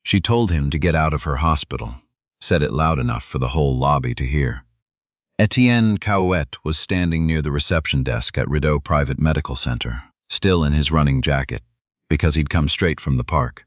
She told him to get out of her hospital, said it loud enough for the whole lobby to hear. Étienne Caouette was standing near the reception desk at Rune Private Medical Center, still in his running jacket, because he'd come straight from the park.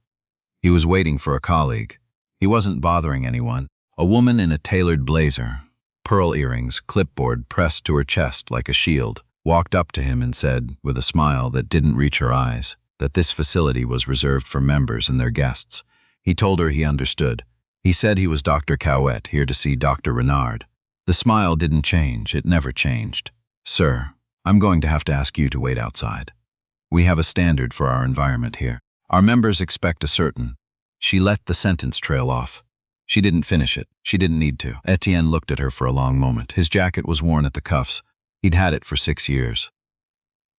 He was waiting for a colleague. He wasn't bothering anyone. A woman in a tailored blazer, pearl earrings, clipboard pressed to her chest like a shield, walked up to him and said, with a smile that didn't reach her eyes, that this facility was reserved for members and their guests. He told her he understood. He said he was Dr. Caouette, here to see Dr. Renard. The smile didn't change. It never changed. Sir, I'm going to have to ask you to wait outside. We have a standard for our environment here. Our members expect a certain. She let the sentence trail off. She didn't finish it. She didn't need to. Étienne looked at her for a long moment. His jacket was worn at the cuffs. He'd had it for 6 years.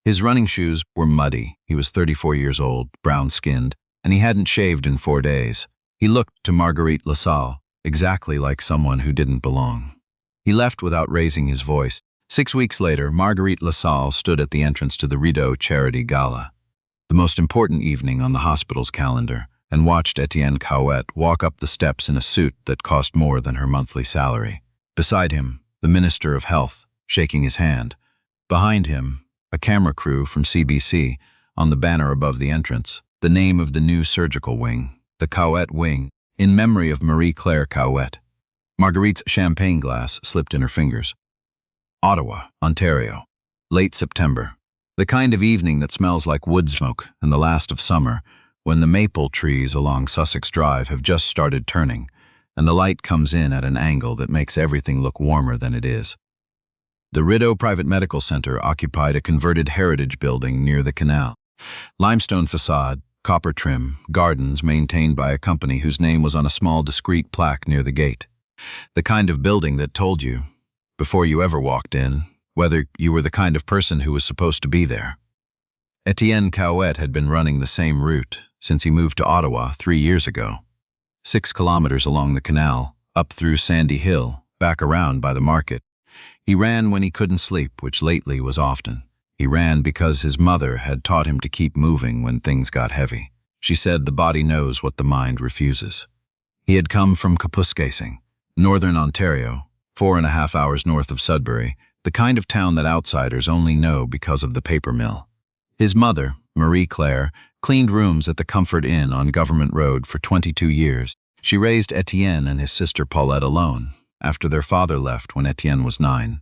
His running shoes were muddy. He was 34 years old, brown-skinned, and he hadn't shaved in 4 days. He looked to Marguerite Lassalle, exactly like someone who didn't belong. He left without raising his voice. 6 weeks later, Marguerite Lassalle stood at the entrance to the Rune Charity Gala, the most important evening on the hospital's calendar, and watched Étienne Caouette walk up the steps in a suit that cost more than her monthly salary. Beside him, the Minister of Health, shaking his hand. Behind him, a camera crew from CBC, on the banner above the entrance, the name of the new surgical wing, the Caouette Wing, in memory of Marie-Claire Caouette. Marguerite's champagne glass slipped in her fingers. Ottawa, Ontario. Late September. The kind of evening that smells like wood smoke and the last of summer, when the maple trees along Sussex Drive have just started turning, and the light comes in at an angle that makes everything look warmer than it is. The Rune Private Medical Center occupied a converted heritage building near the canal. Limestone facade, copper trim, gardens maintained by a company whose name was on a small discreet plaque near the gate. The kind of building that told you, before you ever walked in, whether you were the kind of person who was supposed to be there. Étienne Caouette had been running the same route since he moved to Ottawa 3 years ago. 6 kilometers along the canal, up through Sandy Hill, back around by the market. He ran when he couldn't sleep, which lately was often. He ran because his mother had taught him to keep moving when things got heavy. She said the body knows what the mind refuses. He had come from Kapuskasing, northern Ontario, 4.5 hours north of Sudbury, the kind of town that outsiders only know because of the paper mill. His mother, Marie-Claire, cleaned rooms at the Comfort Inn on Government Road for 22 years. She raised Étienne and his sister Paulette alone, after their father left when Étienne was 9.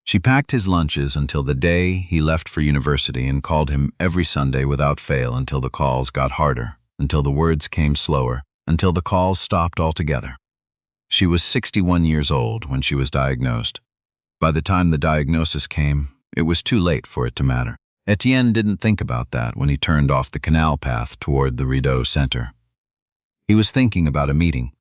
She packed his lunches until the day he left for university and called him every Sunday without fail until the calls got harder, until the words came slower, until the calls stopped altogether. She was 61 years old when she was diagnosed. By the time the diagnosis came, it was too late for it to matter. Étienne didn't think about that when he turned off the canal path toward the Rune Center. He was thinking about a meeting.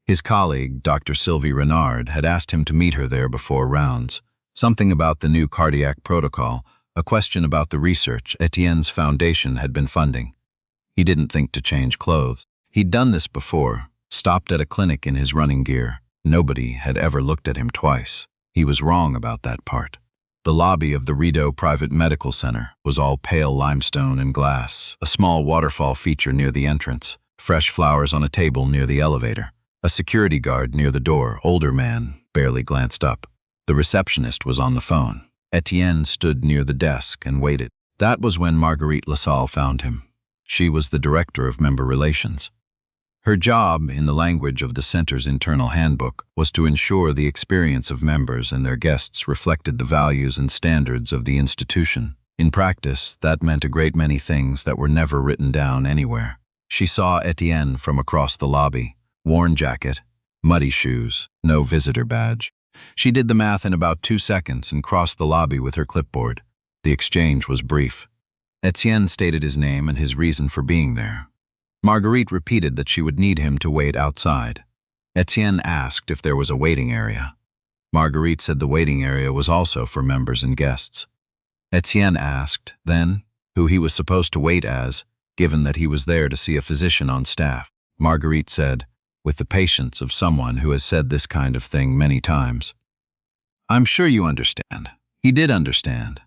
His colleague, Dr. Sylvie Renard, had asked him to meet her there before rounds. Something about the new cardiac protocol, a question about the research Étienne's foundation had been funding. He didn't think to change clothes. He'd done this before, stopped at a clinic in his running gear. Nobody had ever looked at him twice. He was wrong about that part. The lobby of the Rune Private Medical Center was all pale limestone and glass, a small waterfall feature near the entrance, fresh flowers on a table near the elevator. A security guard near the door, older man, barely glanced up. The receptionist was on the phone. Étienne stood near the desk and waited. That was when Marguerite Lassalle found him. She was the director of member relations. Her job, in the language of the center's internal handbook, was to ensure the experience of members and their guests reflected the values and standards of the institution. In practice, that meant a great many things that were never written down anywhere. She saw Étienne from across the lobby. Worn jacket, muddy shoes, no visitor badge. She did the math in about 2 seconds and crossed the lobby with her clipboard. The exchange was brief. Étienne stated his name and his reason for being there. Marguerite repeated that she would need him to wait outside. Étienne asked if there was a waiting area. Marguerite said the waiting area was also for members and guests. Étienne asked, then, who he was supposed to wait as, given that he was there to see a physician on staff. Marguerite said, with the patience of someone who has said this kind of thing many times, "I'm sure you understand." He did understand.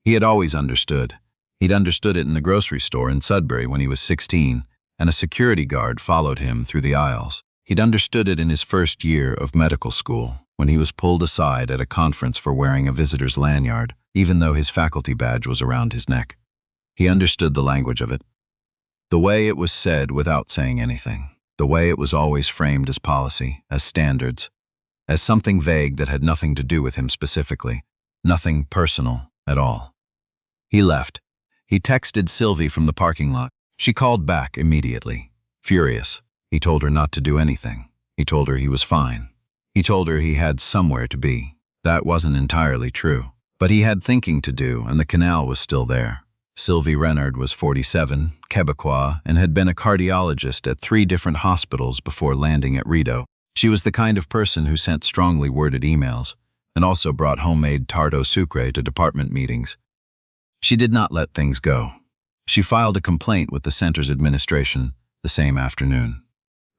He had always understood. He'd understood it in the grocery store in Sudbury when he was 16, and a security guard followed him through the aisles. He'd understood it in his first year of medical school, when he was pulled aside at a conference for wearing a visitor's lanyard, even though his faculty badge was around his neck. He understood the language of it. The way it was said without saying anything. The way it was always framed as policy, as standards, as something vague that had nothing to do with him specifically, nothing personal at all. He left. He texted Sylvie from the parking lot. She called back immediately, furious. He told her not to do anything. He told her he was fine. He told her he had somewhere to be. That wasn't entirely true. But he had thinking to do, and the canal was still there. Sylvie Renard was 47, Quebecois, and had been a cardiologist at 3 different hospitals before landing at Rideau. She was the kind of person who sent strongly worded emails, and also brought homemade tarte au sucre to department meetings. She did not let things go. She filed a complaint with the center's administration the same afternoon.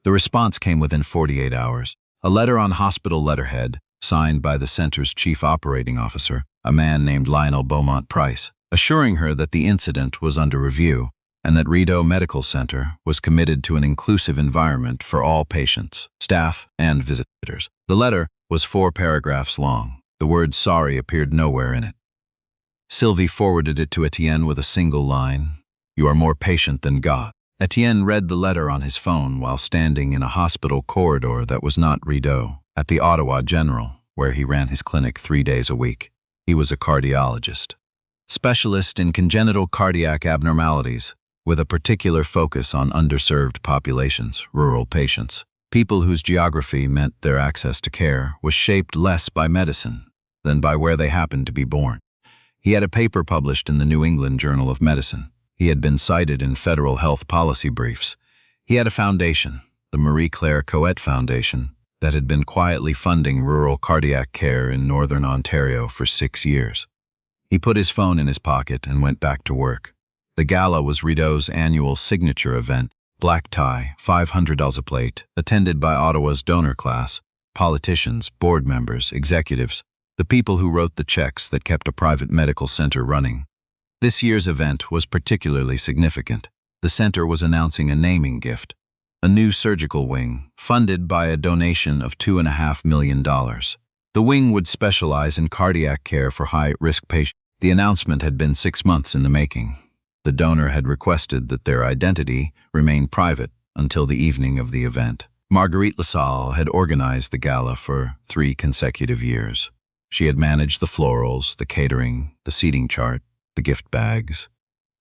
The response came within 48 hours. A letter on hospital letterhead, signed by the center's chief operating officer, a man named Lionel Beaumont Price, assuring her that the incident was under review and that Rideau Medical Center was committed to an inclusive environment for all patients, staff, and visitors. The letter was 4 paragraphs long. The word sorry appeared nowhere in it. Sylvie forwarded it to Étienne with a single line, "You are more patient than God." Étienne read the letter on his phone while standing in a hospital corridor that was not Rideau, at the Ottawa General, where he ran his clinic 3 days a week. He was a cardiologist, specialist in congenital cardiac abnormalities, with a particular focus on underserved populations, rural patients, people whose geography meant their access to care was shaped less by medicine than by where they happened to be born. He had a paper published in the New England Journal of Medicine. He had been cited in federal health policy briefs. He had a foundation, the Marie Claire Caouette Foundation, that had been quietly funding rural cardiac care in northern Ontario for 6 years. He put his phone in his pocket and went back to work. The gala was Rideau's annual signature event, black tie, $500 a plate, attended by Ottawa's donor class, politicians, board members, executives, the people who wrote the checks that kept a private medical center running. This year's event was particularly significant. The center was announcing a naming gift, a new surgical wing, funded by a donation of $2.5 million. The wing would specialize in cardiac care for high-risk patients. The announcement had been 6 months in the making. The donor had requested that their identity remain private until the evening of the event. Marguerite LaSalle had organized the gala for 3 consecutive years. She had managed the florals, the catering, the seating chart, the gift bags.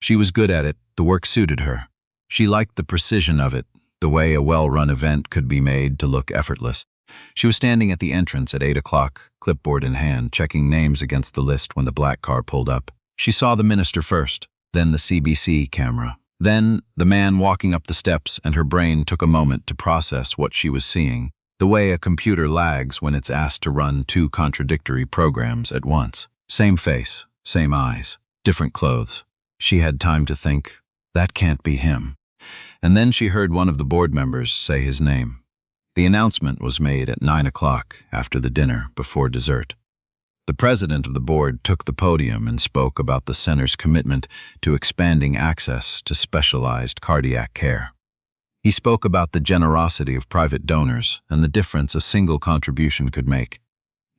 She was good at it. The work suited her. She liked the precision of it, the way a well-run event could be made to look effortless. She was standing at the entrance at 8 o'clock, clipboard in hand, checking names against the list when the black car pulled up. She saw the minister first, then the CBC camera, then the man walking up the steps, and her brain took a moment to process what she was seeing, the way a computer lags when it's asked to run 2 contradictory programs at once. Same face, same eyes, different clothes. She had time to think, that can't be him. And then she heard one of the board members say his name. The announcement was made at 9 o'clock after the dinner, before dessert. The president of the board took the podium and spoke about the center's commitment to expanding access to specialized cardiac care. He spoke about the generosity of private donors and the difference a single contribution could make.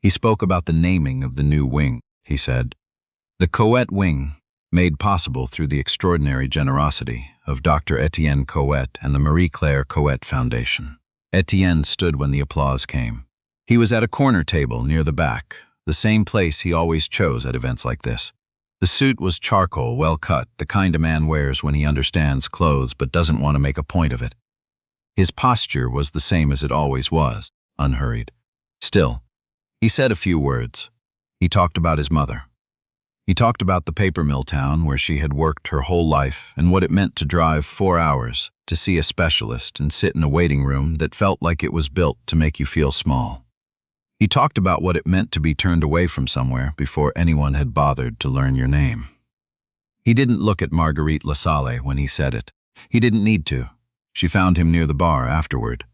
He spoke about the naming of the new wing, he said. The Caouette wing, made possible through the extraordinary generosity of Dr. Étienne Caouette and the Marie Claire Caouette Foundation. Étienne stood when the applause came. He was at a corner table near the back, the same place he always chose at events like this. The suit was charcoal, well cut, the kind a man wears when he understands clothes but doesn't want to make a point of it. His posture was the same as it always was, unhurried. Still, he said a few words. He talked about his mother. He talked about the paper mill town where she had worked her whole life and what it meant to drive 4 hours to see a specialist and sit in a waiting room that felt like it was built to make you feel small. He talked about what it meant to be turned away from somewhere before anyone had bothered to learn your name. He didn't look at Marguerite LaSalle when he said it. He didn't need to. She found him near the bar afterward.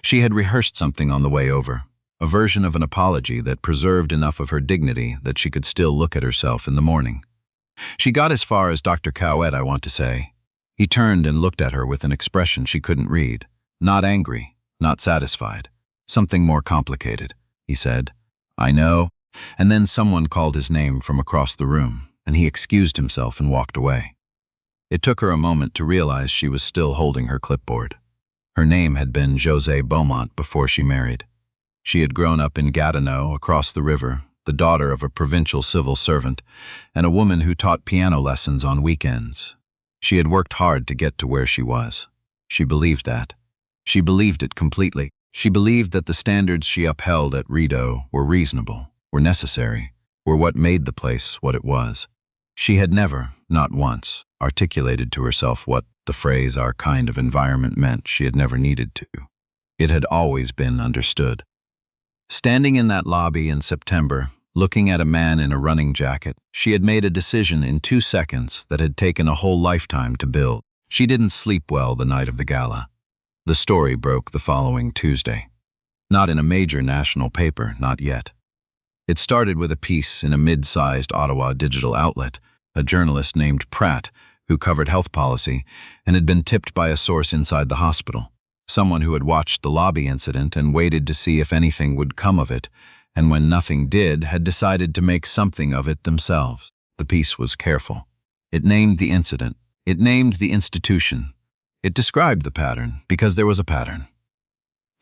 She had rehearsed something on the way over, a version of an apology that preserved enough of her dignity that she could still look at herself in the morning. She got as far as, "Dr. Caouette, I want to say, He turned and looked at her with an expression she couldn't read. Not angry, not satisfied. Something more complicated, he said. I know. And then someone called his name from across the room, and he excused himself and walked away. It took her a moment to realize she was still holding her clipboard. Her name had been José Beaumont before she married. She had grown up in Gatineau, across the river, the daughter of a provincial civil servant, and a woman who taught piano lessons on weekends. She had worked hard to get to where she was. She believed that. She believed it completely. She believed that the standards she upheld at Rideau were reasonable, were necessary, were what made the place what it was. She had never, not once, articulated to herself what the phrase "our kind of environment" meant. She had never needed to. It had always been understood. Standing in that lobby in September, looking at a man in a running jacket, she had made a decision in 2 seconds that had taken a whole lifetime to build. She didn't sleep well the night of the gala. The story broke the following Tuesday. Not in a major national paper, not yet. It started with a piece in a mid-sized Ottawa digital outlet, a journalist named Pratt, who covered health policy, and had been tipped by a source inside the hospital. Someone who had watched the lobby incident and waited to see if anything would come of it, and when nothing did, had decided to make something of it themselves. The piece was careful. It named the incident. It named the institution. It described the pattern, because there was a pattern.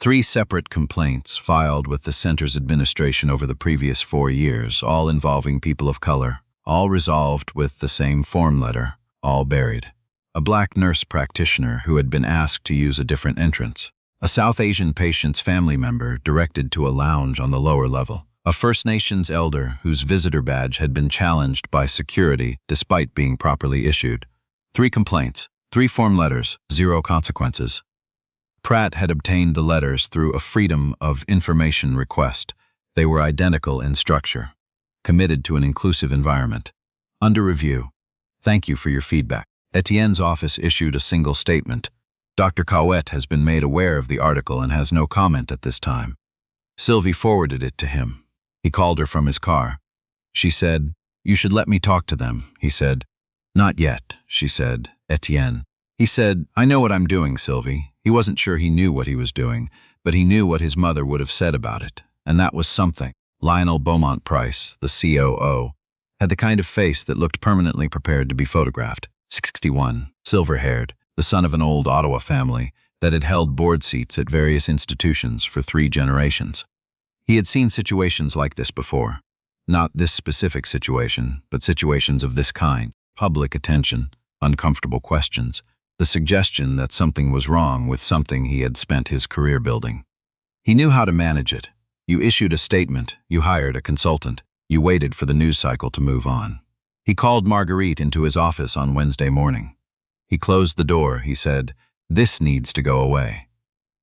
3 separate complaints filed with the center's administration over the previous 4 years, all involving people of color, all resolved with the same form letter, all buried. A black nurse practitioner who had been asked to use a different entrance. A South Asian patient's family member directed to a lounge on the lower level. A First Nations elder whose visitor badge had been challenged by security despite being properly issued. 3 complaints, 3 form letters, 0 consequences. Pratt had obtained the letters through a Freedom of Information request. They were identical in structure. Committed to an inclusive environment. Under review. Thank you for your feedback. Étienne's office issued a single statement. Dr. Caouette has been made aware of the article and has no comment at this time. Sylvie forwarded it to him. He called her from his car. She said, "You should let me talk to them," he said. "Not yet," she said. Étienne. He said, "I know what I'm doing, Sylvie." He wasn't sure he knew what he was doing, but he knew what his mother would have said about it, and that was something. Lionel Beaumont Price, the COO, had the kind of face that looked permanently prepared to be photographed. 61, silver-haired, the son of an old Ottawa family that had held board seats at various institutions for 3 generations. He had seen situations like this before. Not this specific situation, but situations of this kind. Public attention, uncomfortable questions, the suggestion that something was wrong with something he had spent his career building. He knew how to manage it. You issued a statement, you hired a consultant, you waited for the news cycle to move on. He called Marguerite into his office on Wednesday morning. He closed the door, he said, "This needs to go away."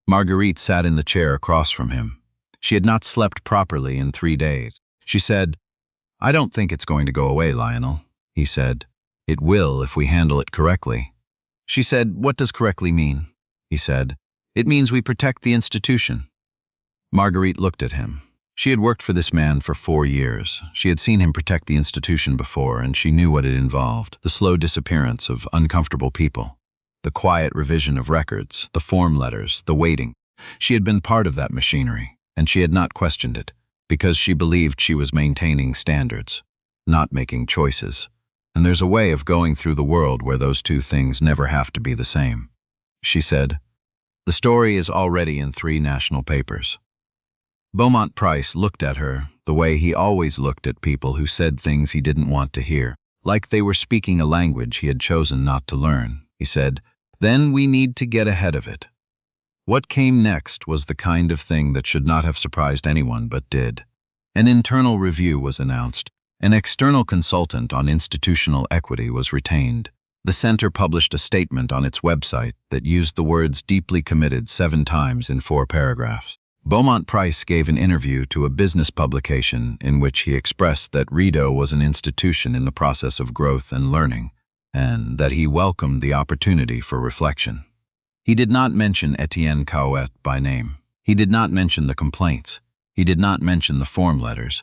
Marguerite sat in the chair across from him. She had not slept properly in 3 days. She said, "I don't think it's going to go away, Lionel," he said. "It will if we handle it correctly." She said, "What does correctly mean?" He said, "It means we protect the institution." Marguerite looked at him. She had worked for this man for 4 years. She had seen him protect the institution before, and she knew what it involved. The slow disappearance of uncomfortable people, the quiet revision of records, the form letters, the waiting. She had been part of that machinery, and she had not questioned it, because she believed she was maintaining standards, not making choices. And there's a way of going through the world where those 2 things never have to be the same. She said, "The story is already in 3 national papers." Beaumont Price looked at her the way he always looked at people who said things he didn't want to hear, like they were speaking a language he had chosen not to learn. He said, "Then we need to get ahead of it." What came next was the kind of thing that should not have surprised anyone but did. An internal review was announced. An external consultant on institutional equity was retained. The center published a statement on its website that used the words "deeply committed" 7 times in 4 paragraphs. Beaumont Price gave an interview to a business publication in which he expressed that Rideau was an institution in the process of growth and learning, and that he welcomed the opportunity for reflection. He did not mention Étienne Caouette by name. He did not mention the complaints. He did not mention the form letters.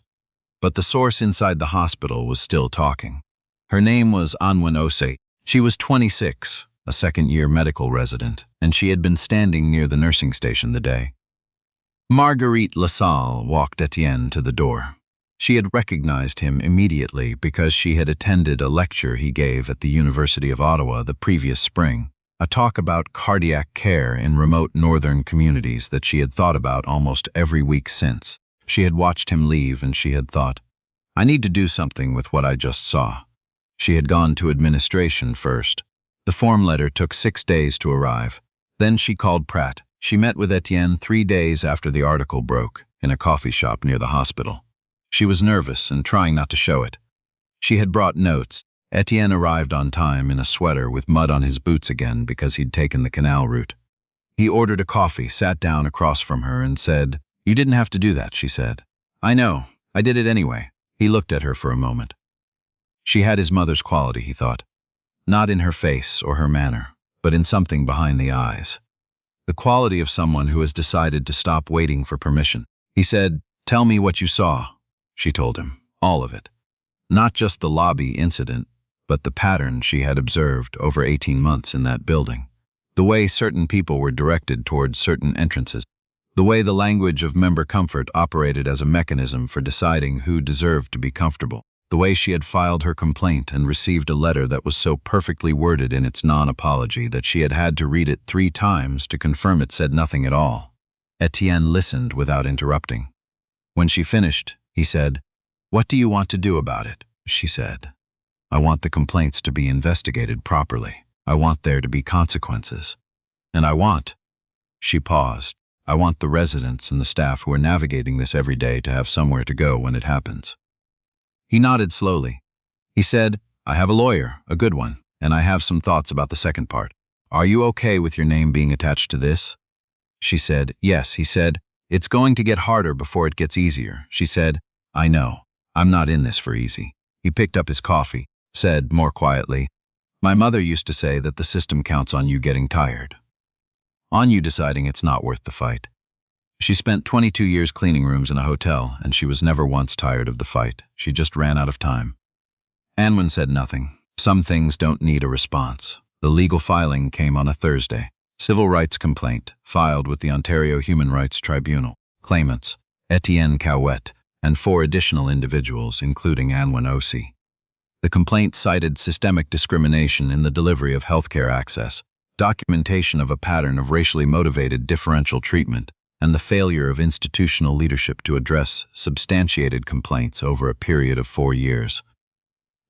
But the source inside the hospital was still talking. Her name was Anwen Osei. She was 26, a second-year medical resident, and she had been standing near the nursing station the day. Marguerite Lassalle walked Étienne to the door. She had recognized him immediately because she had attended a lecture he gave at the University of Ottawa the previous spring, a talk about cardiac care in remote northern communities that she had thought about almost every week since. She had watched him leave and she had thought, I need to do something with what I just saw. She had gone to administration first. The form letter took 6 days to arrive. Then she called Pratt. She met with Étienne 3 days after the article broke, in a coffee shop near the hospital. She was nervous and trying not to show it. She had brought notes. Étienne arrived on time in a sweater with mud on his boots again because he'd taken the canal route. He ordered a coffee, sat down across from her and said, You didn't have to do that, she said. I know. I did it anyway. He looked at her for a moment. She had his mother's quality, he thought. Not in her face or her manner, but in something behind the eyes. The quality of someone who has decided to stop waiting for permission. He said, Tell me what you saw. She told him, all of it. Not just the lobby incident, but the pattern she had observed over 18 months in that building. The way certain people were directed towards certain entrances. The way the language of member comfort operated as a mechanism for deciding who deserved to be comfortable. The way she had filed her complaint and received a letter that was so perfectly worded in its non-apology that she had had to read it 3 times to confirm it said nothing at all. Étienne listened without interrupting. When she finished, he said, What do you want to do about it? She said. I want the complaints to be investigated properly. I want there to be consequences. And I want, she paused, I want the residents and the staff who are navigating this every day to have somewhere to go when it happens. He nodded slowly. He said, I have a lawyer, a good one, and I have some thoughts about the second part. Are you okay with your name being attached to this? She said, Yes. He said, It's going to get harder before it gets easier. She said, I know. I'm not in this for easy. He picked up his coffee, said more quietly, My mother used to say that the system counts on you getting tired. On you deciding it's not worth the fight. She spent 22 years cleaning rooms in a hotel, and she was never once tired of the fight. She just ran out of time. Anwen said nothing. Some things don't need a response. The legal filing came on a Thursday. Civil rights complaint, filed with the Ontario Human Rights Tribunal. Claimants, Étienne Caouette, and 4 additional individuals, including Anwen Osi. The complaint cited systemic discrimination in the delivery of healthcare access, documentation of a pattern of racially motivated differential treatment, and the failure of institutional leadership to address substantiated complaints over a period of 4 years.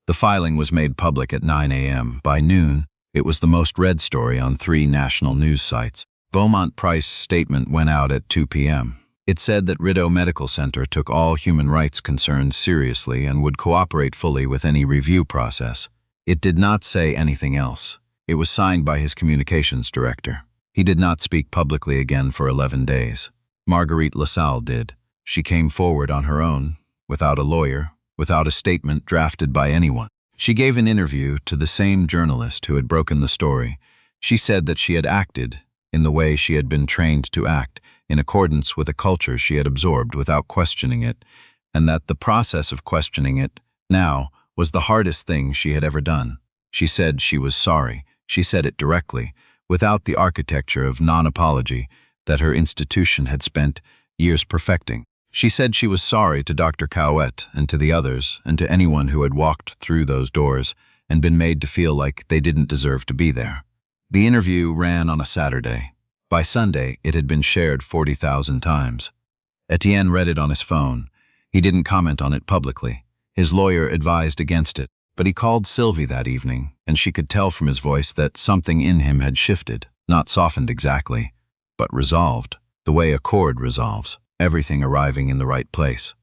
The filing was made public at 9 a.m. By noon, it was the most read story on 3 national news sites. Beaumont Price's statement went out at 2 p.m. It said that Rideau Medical Center took all human rights concerns seriously and would cooperate fully with any review process. It did not say anything else. It was signed by his communications director. He did not speak publicly again for 11 days. Marguerite Lassalle did. She came forward on her own, without a lawyer, without a statement drafted by anyone. She gave an interview to the same journalist who had broken the story. She said that she had acted in the way she had been trained to act, in accordance with a culture she had absorbed without questioning it, and that the process of questioning it now was the hardest thing she had ever done. She said she was sorry. She said it directly, without the architecture of non-apology that her institution had spent years perfecting. She said she was sorry to Dr. Caouette and to the others and to anyone who had walked through those doors and been made to feel like they didn't deserve to be there. The interview ran on a Saturday. By Sunday, it had been shared 40,000 times. Étienne read it on his phone. He didn't comment on it publicly. His lawyer advised against it, but he called Sylvie that evening, and she could tell from his voice that something in him had shifted, not softened exactly, but resolved, the way a chord resolves, everything arriving in the right place.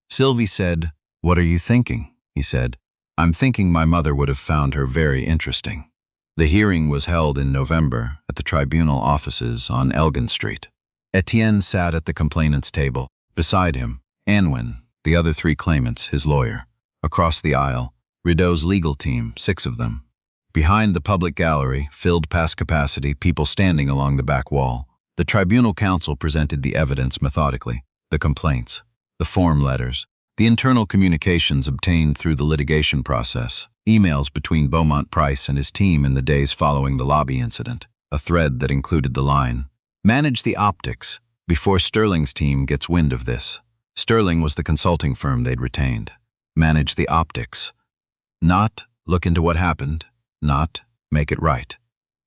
Sylvie said, "What are you thinking?" he said. "I'm thinking my mother would have found her very interesting." The hearing was held in November at the tribunal offices on Elgin Street. Étienne sat at the complainant's table. Beside him, Anwen, the other 3 claimants, his lawyer. Across the aisle, Rideau's legal team, 6 of them. Behind the public gallery, filled past capacity, people standing along the back wall. The tribunal counsel presented the evidence methodically, the complaints, the form letters, The internal communications obtained through the litigation process, emails between Beaumont Price and his team in the days following the lobby incident, a thread that included the line, "Manage the optics," before Sterling's team gets wind of this. Sterling was the consulting firm they'd retained. Manage the optics. Not look into what happened, not make it right.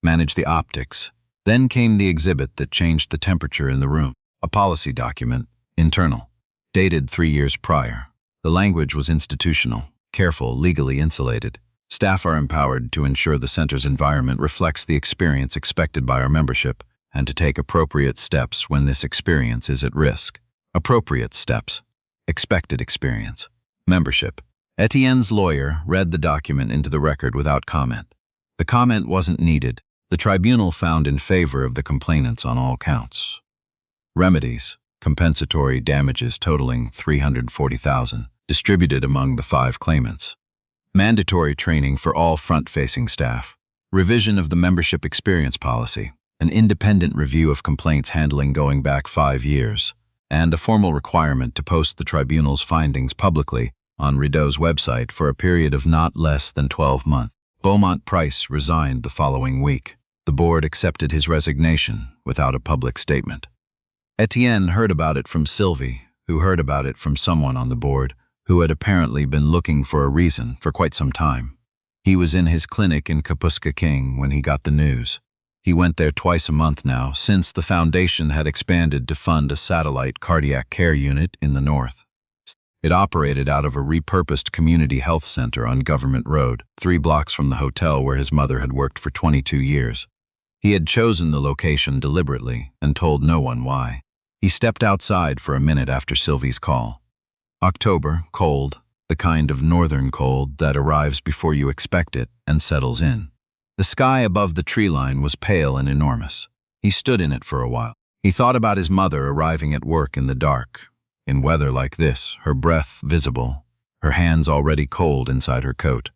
Manage the optics. Then came the exhibit that changed the temperature in the room, a policy document, internal, dated 3 years prior. The language was institutional, careful, legally insulated. Staff are empowered to ensure the center's environment reflects the experience expected by our membership and to take appropriate steps when this experience is at risk. Appropriate steps. Expected experience. Membership. Étienne's lawyer read the document into the record without comment. The comment wasn't needed. The tribunal found in favor of the complainants on all counts. Remedies. Compensatory damages totaling $340,000, distributed among the 5 claimants. Mandatory training for all front-facing staff. Revision of the membership experience policy. An independent review of complaints handling going back 5 years. And a formal requirement to post the tribunal's findings publicly on Rideau's website for a period of not less than 12 months. Beaumont Price resigned the following week. The board accepted his resignation without a public statement. Étienne heard about it from Sylvie, who heard about it from someone on the board, who had apparently been looking for a reason for quite some time. He was in his clinic in Kapuska King when he got the news. He went there twice a month now, since the foundation had expanded to fund a satellite cardiac care unit in the north. It operated out of a repurposed community health center on Government Road, 3 blocks from the hotel where his mother had worked for 22 years. He had chosen the location deliberately and told no one why. He stepped outside for a minute after Sylvie's call. October, cold, the kind of northern cold that arrives before you expect it and settles in. The sky above the tree line was pale and enormous. He stood in it for a while. He thought about his mother arriving at work in the dark. In weather like this, her breath visible, her hands already cold inside her coat.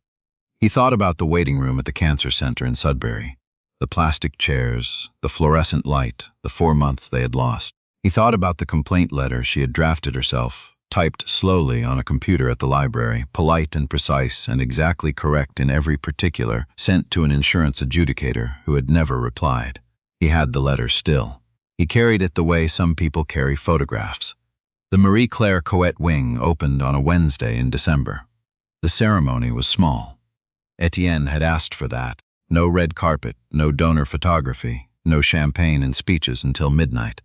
He thought about the waiting room at the cancer center in Sudbury, the plastic chairs, the fluorescent light, the 4 months they had lost. He thought about the complaint letter she had drafted herself, typed slowly on a computer at the library, polite and precise and exactly correct in every particular, sent to an insurance adjudicator who had never replied. He had the letter still. He carried it the way some people carry photographs. The Marie Claire Caouette wing opened on a Wednesday in December. The ceremony was small. Étienne had asked for that. No red carpet, no donor photography, no champagne and speeches until midnight.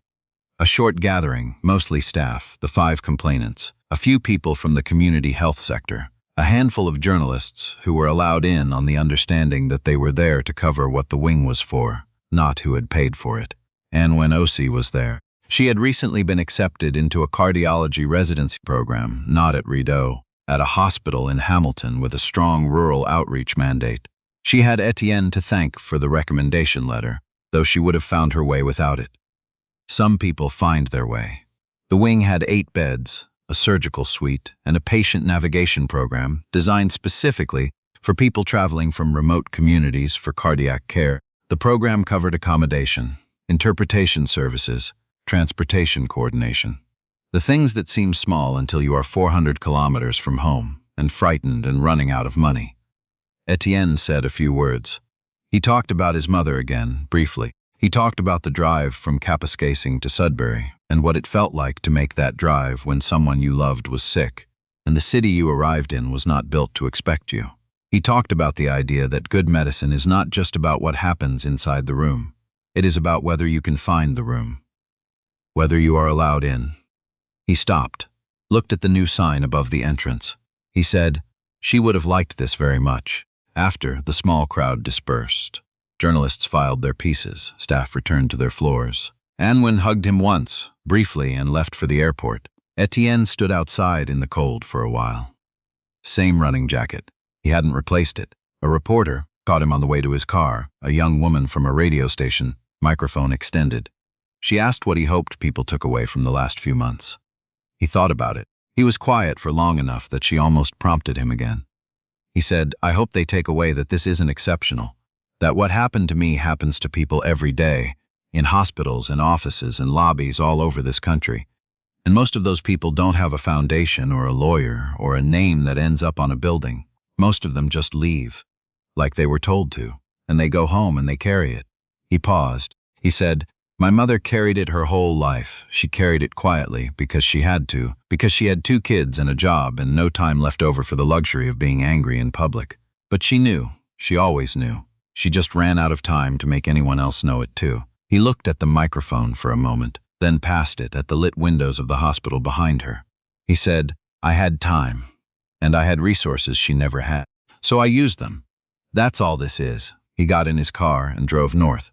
A short gathering, mostly staff, the 5 complainants, a few people from the community health sector, a handful of journalists who were allowed in on the understanding that they were there to cover what the wing was for, not who had paid for it. And when Osi was there, she had recently been accepted into a cardiology residency program, not at Rideau, at a hospital in Hamilton with a strong rural outreach mandate. She had Étienne to thank for the recommendation letter, though she would have found her way without it. Some people find their way. The wing had 8 beds, a surgical suite, and a patient navigation program designed specifically for people traveling from remote communities for cardiac care. The program covered accommodation, interpretation services, transportation coordination. The things that seem small until you are 400 kilometers from home and frightened and running out of money. Étienne said a few words. He talked about his mother again, briefly. He talked about the drive from Kapuskasing to Sudbury and what it felt like to make that drive when someone you loved was sick and the city you arrived in was not built to expect you. He talked about the idea that good medicine is not just about what happens inside the room. It is about whether you can find the room, whether you are allowed in. He stopped, looked at the new sign above the entrance. He said, she would have liked this very much. After, the small crowd dispersed. Journalists filed their pieces, staff returned to their floors. Anwen hugged him once, briefly, and left for the airport. Étienne stood outside in the cold for a while. Same running jacket. He hadn't replaced it. A reporter caught him on the way to his car, a young woman from a radio station, microphone extended. She asked what he hoped people took away from the last few months. He thought about it. He was quiet for long enough that she almost prompted him again. He said, I hope they take away that this isn't exceptional. That what happened to me happens to people every day, in hospitals and offices and lobbies all over this country. And most of those people don't have a foundation or a lawyer or a name that ends up on a building. Most of them just leave, like they were told to, and they go home and they carry it. He paused. He said, "My mother carried it her whole life. She carried it quietly because she had to, because she had 2 kids and a job and no time left over for the luxury of being angry in public. But she knew. She always knew. She just ran out of time to make anyone else know it too." He looked at the microphone for a moment, then past it at the lit windows of the hospital behind her. He said, "I had time, and I had resources she never had. So I used them. That's all this is." He got in his car and drove north.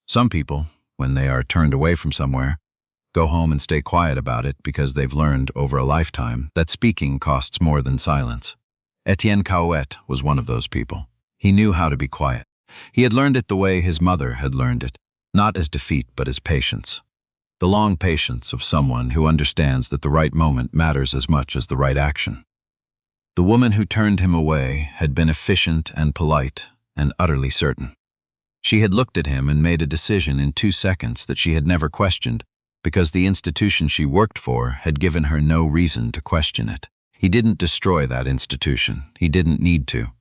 Some people, when they are turned away from somewhere, go home and stay quiet about it because they've learned over a lifetime that speaking costs more than silence. Étienne Caouette was one of those people. He knew how to be quiet. He had learned it the way his mother had learned it, not as defeat but as patience. The long patience of someone who understands that the right moment matters as much as the right action. The woman who turned him away had been efficient and polite and utterly certain. She had looked at him and made a decision in 2 seconds that she had never questioned, because the institution she worked for had given her no reason to question it. He didn't destroy that institution. He didn't need to.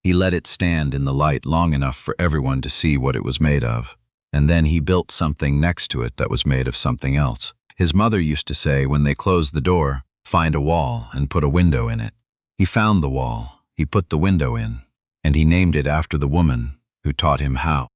He let it stand in the light long enough for everyone to see what it was made of, and then he built something next to it that was made of something else. His mother used to say when they closed the door, "Find a wall and put a window in it." He found the wall, he put the window in, and he named it after the woman who taught him how.